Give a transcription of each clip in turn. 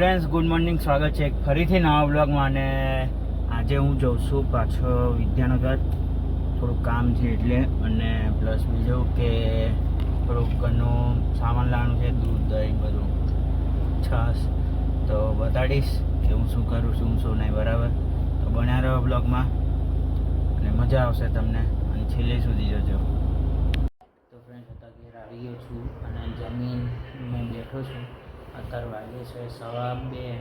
Friends, good morning. સ્વાગત છે ફરીથી નવા બ્લોગમાં. અને આજે હું જઉં છું પાછો વિદ્યાનગર, થોડુંક કામ છે એટલે. અને પ્લસ બીજું કે થોડુંક ઘરનું સામાન લાવવાનું છે, દૂધ દહીં બધું, છાશ. તો બતાડીશ કે હું શું કરું છું, શું નહીં, બરાબર? તો બન્યા રહો બ્લોગમાં અને મજા આવશે તમને, અને છેલ્લે સુધી જજો. તો ફ્રેન્ડ્સ, અત્યારે ઘેર આવી ગયો છું અને જમીન મેં બેઠો છું. અત્યારે વાગે છે 2:15.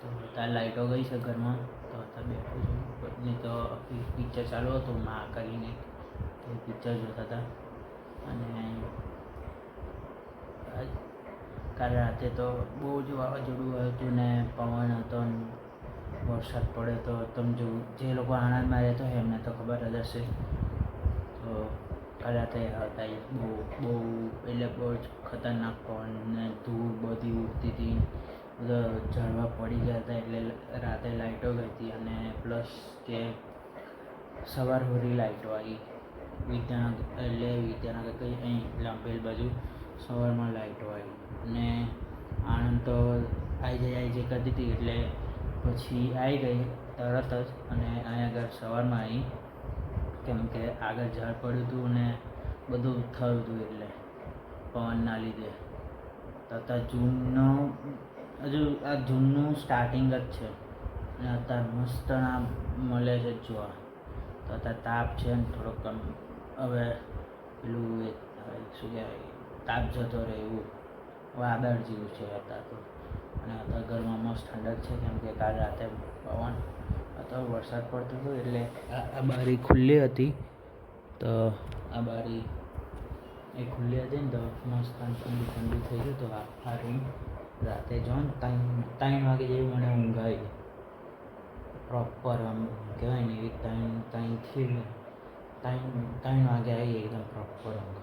તો અત્યારે લાઇટો ગઈ છે ઘરમાં, તો અત્યારે બેઠો છું. નહીં તો પિક્ચર ચાલુ હતું માં કરીને, તો પિક્ચર જોતા હતા. અને કાલે રાતે તો બહુ જ વાવાઝોડું આવ્યું હતું ને પવન હતો ને વરસાદ પડે. તો તમે જે લોકો આણંદમાં રહેતો હોય એમને તો ખબર જ હશે. તો કાલે રાતે હતા બહુ એટલે બહુ જ ખતરનાક પવન ને ધૂળ બધી ઉડતી હતી, બધા ઝાડવા પડી ગયા હતા. એટલે રાતે લાઇટો ગઈ હતી. અને પ્લસ કે સવાર સુધી લાઇટો આવી વિદ્યાનગર કંઈ અહીં લાંબેલ બાજુ સવારમાં લાઇટો આવી. અને આણંદ તો આવી જાય કરતી હતી, એટલે પછી આવી ગઈ તરત જ. અને અહીંયા આગળ સવારમાં આવી, કેમ કે આગળ ઝાડ પડ્યું હતું ને બધું થયું હતું, એટલે પવનના લીધે. તો અત્યારે હજુ આ જૂનનું સ્ટાર્ટિંગ જ છે અને અત્યારે મસ્ત ના મળે છે જોવા. તો અત્યારે તાપ છે ને થોડોક કમ, હવે પેલું શું કહેવાય, તાપ જતો રહે એવું વાદળ જેવું છે અત્યારે તો. અને અત્યારે ઘરમાં મસ્ત ઠંડક છે, કેમ કે કાલે રાતે પવન અત્યારે વરસાદ પડતો હતો, એટલે આ બારી ખુલ્લી હતી. તો આ બારી એ ખુલ્લી હતી ને તો મસ્ત ઠંડુ થઈ ગયું. તો આ રૂમ રાતે જો ને 3 વાગે જેવી મને ઊંઘ આવી પ્રોપર, આમ કહેવાય ને એવી 3 વાગે આવી એકદમ પ્રોપર ઊંઘ.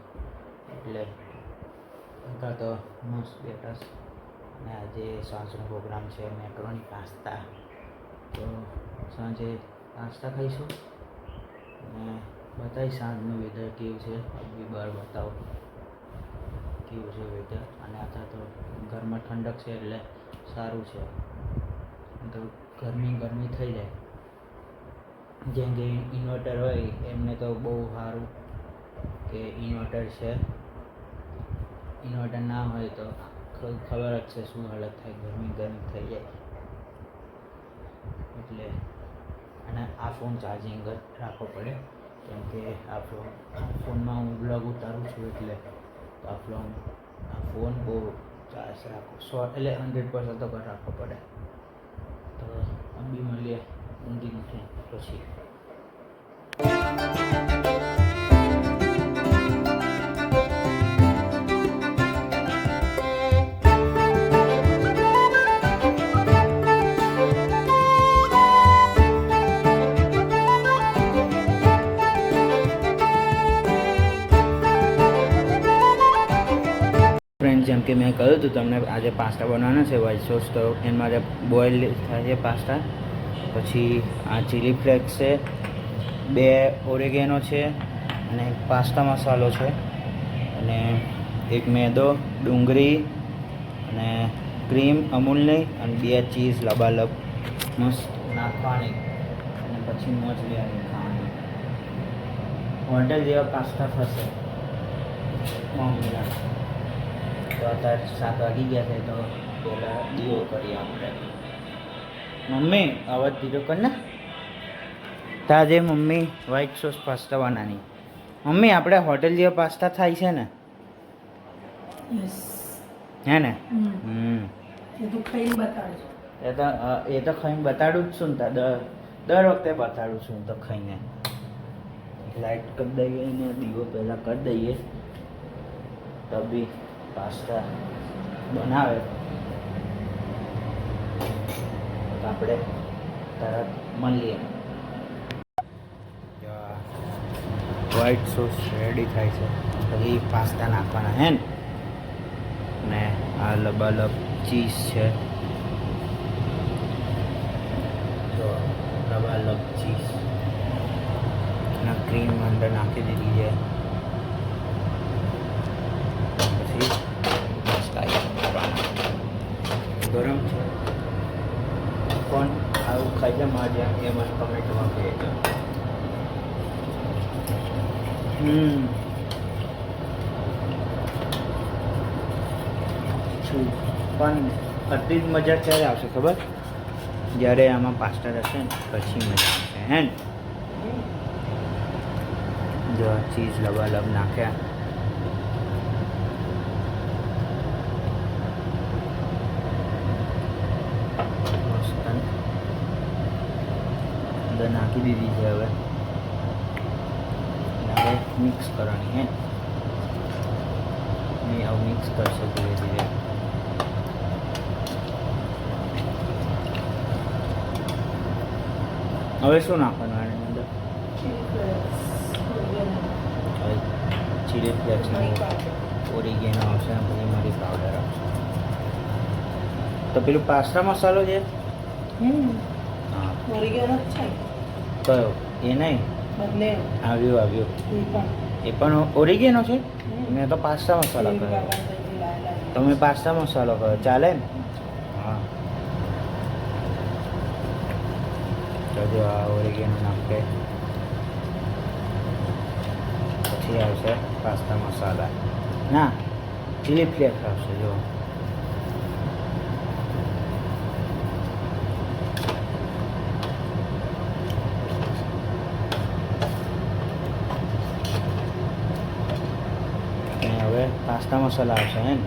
એટલે અત્યારે તો મસ્ત બેઠા છે. અને આજે સાંજનો પ્રોગ્રામ છે મેક્રોની પાસ્તા. તો સાંજે પાસ્તા ખાઈશું અને બતાવીશ સાંજનું વેધર કેવું છે. બી બહાર બતાવો કેવું છે વેધર. અને અત્યારે તો ઘરમાં ઠંડક છે એટલે સારું છે. તો ગરમી થઈ જાય. જેમ કે ઇન્વર્ટર હોય એમને તો બહુ સારું કે ઇન્વર્ટર છે. ઇન્વર્ટર ના હોય તો ખબર જ છે શું હાલત થાય, ગરમી થઈ જાય. એટલે અને આ ફોન ચાર્જિંગ જ રાખવો પડે, કેમ કે આ ફોનમાં હું બ્લોગ ઉતારું છું, એટલે તો આ ફોન બહુ ચાર્જ રાખો એટલે 100% તો રાખવો પડે. તો બી મળીએ ઊંઘી નથી પછી. ફ્રેન્ડ, જેમ કે મેં કહ્યું હતું તમને, આજે પાસ્તા બનાવવાના છે વ્હાઈટ સોસ. તો એના માટે બોઇલ થાય છે પાસ્તા. પછી આ ચીલી ફ્લેક્સ છે, 2 ઓરેગેનો છે, અને પાસ્તા મસાલો છે, અને એક મેદો, ડુંગળી અને ક્રીમ અમૂલની, અને 2 ચીઝ લબાલબ મસ્ત નાખવાની. અને પછી મોજ લેવાની ખાવાની. હોટેલ જેવા પાસ્તા થશે મમ્મીના. તો અત્યારે 7 વાગી ગયા છે, તો પહેલાં દીવો કરીએ આપણે. મમ્મી અવાજ દીધો કર ને. તાજે મમ્મી વ્હાઈટ સોસ પાસ્તા બનાવી. મમ્મી આપણે હોટેલ જેવા પાસ્તા થાય છે ને? હે ને? એ તો ખાઈને બતાડું જ છું ને. દર વખતે બતાડું છું તો ખાઈને. લાઈટ કરી દઈએ ને દીવો પહેલાં કરી દઈએ, તો બી પાસ્તા બનાવે તો આપણે તરત મળીએ. વ્હાઈટ સોસ રેડી થાય છે, પછી પાસ્તા નાખવાના હે ને. આ લબાલબ ચીઝ છે, તો લબાલબ ચીઝ અને ક્રીમ અંદર નાખી દીધી છે. પછી પાસ્તા ગરમ છે. ખાઈ છે મારે એ મને કમેન્ટમાં કહેજો. પણ આટલી જ મજા ક્યારે આવશે ખબર? જ્યારે આમાં પાસ્તા રહેશે ને પછી મજા આવશે હે ને. જો ચીઝ લબાલબ નાખ્યા. અંદર નાખી દીધી છે. હવે મિક્સ કરવાની હે. હવે મિક્સ કરશે ધીરે ધીરે. હવે શું નાખવાનું આની અંદર? ચીલી ફ્લેક્સ, ઓરિગેનો આવશે અને પછી મરી પાવડર આવશે. તો પેલું પાસ્તા મસાલો છે હા કયો? એ નહીં, આવ્યું એ પણ ઓરિગેનો છે. મેં તો પાસ્તા મસાલો કર્યો. તમે પાસ્તા મસાલો કર્યો ચાલે ને? હા તો જો આ ઓરિગેનો નાખે પછી આવશે પાસ્તા મસાલા, ના ચીલી ફ્લેક્સ આવશે. જો હવે પાસ્તા મસાલા આવશે હે ને.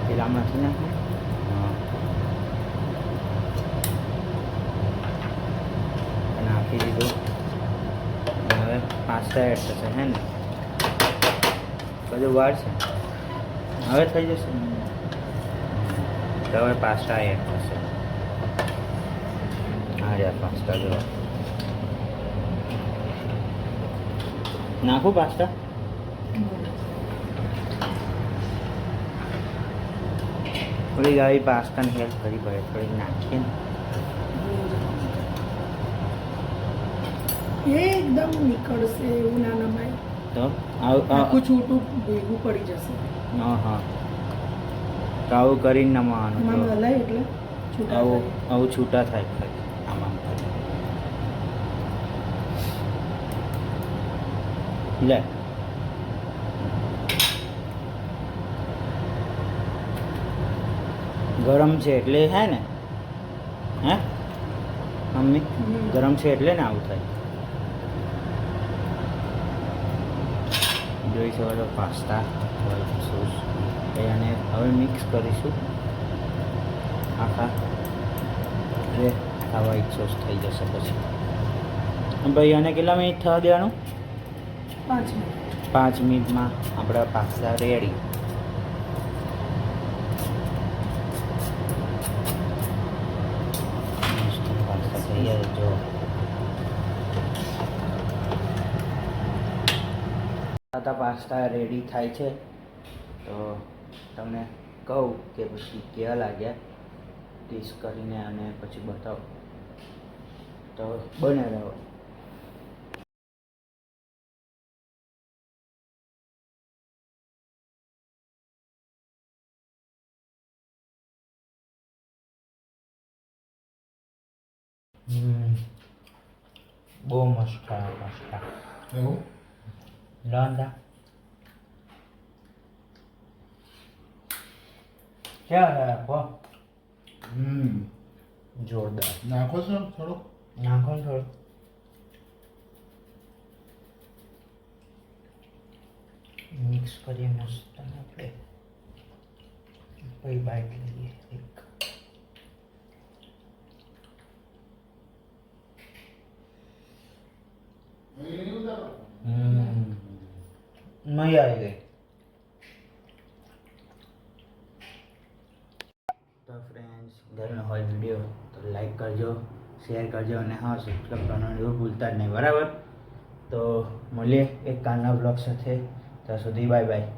પેલામાંથી નાખે નાખી દીધું. હવે પાસ્તા એડ થશે હે ને. બધું વાર છે, હવે થઈ જશે. તો હવે પાસ્તા એડ થશે. હા યાર પાસ્તા જો નાખું પાસ્તા. થોડી ગાડી પાસ્તાની હેલ્પ કરી પડે, થોડીક નાખીએ ને એકદમ નીકળશે એવું ના નમાય. તો આખું છૂટું ભેગું પડી જશે. હા તો આવું કરીને નમાવાનું. આમાં હલાય એટલે છૂટા થાય. આવું છૂટા થાય આમાં. લે ગરમ છે એટલે હે ને. હે મમ્મી ગરમ છે એટલે ને આવું થાય. જોઈ શકો છો પાસ્તા સોસ. અને હવે મિક્સ કરીશું આખા. એટલે આ વ્હાઈટ સોસ થઈ જશે પછી. ભાઈ આને કેટલા મિનિટ થવા દેવાનું? 5 મિનિટ. 5 મિનિટમાં આપણા પાસ્તા રેડી. પાસ્તા તૈયાર. જો પાસ્તા રેડી થાય છે તો તમને કહું કે પછી કેવા લાગ્યા ટેસ્ટ કરીને અને પછી બતાવો. તો બને રહો. બહુ મસ્ત થાય પાસ્તા. એવું લાંડા ક્યાં રાખો? જોરદાર. નાખો છો થોડુંક? નાખો ને થોડું. મિક્સ કરીએ મસ્ત આપણે. પછી બાઈટ લઈએ એક. મજા આવી ગઈ. તો ફ્રેન્ડ્સ ગમ્યો હોય વિડીયો તો લાઈક કરજો, શેર કરજો અને હા સબસ્ક્રાઈબ કરવાનું એવું ભૂલતા જ નહીં. બરાબર? તો મળીએ એક કાલના બ્લોગ સાથે. ત્યાં સુધી બાય બાય.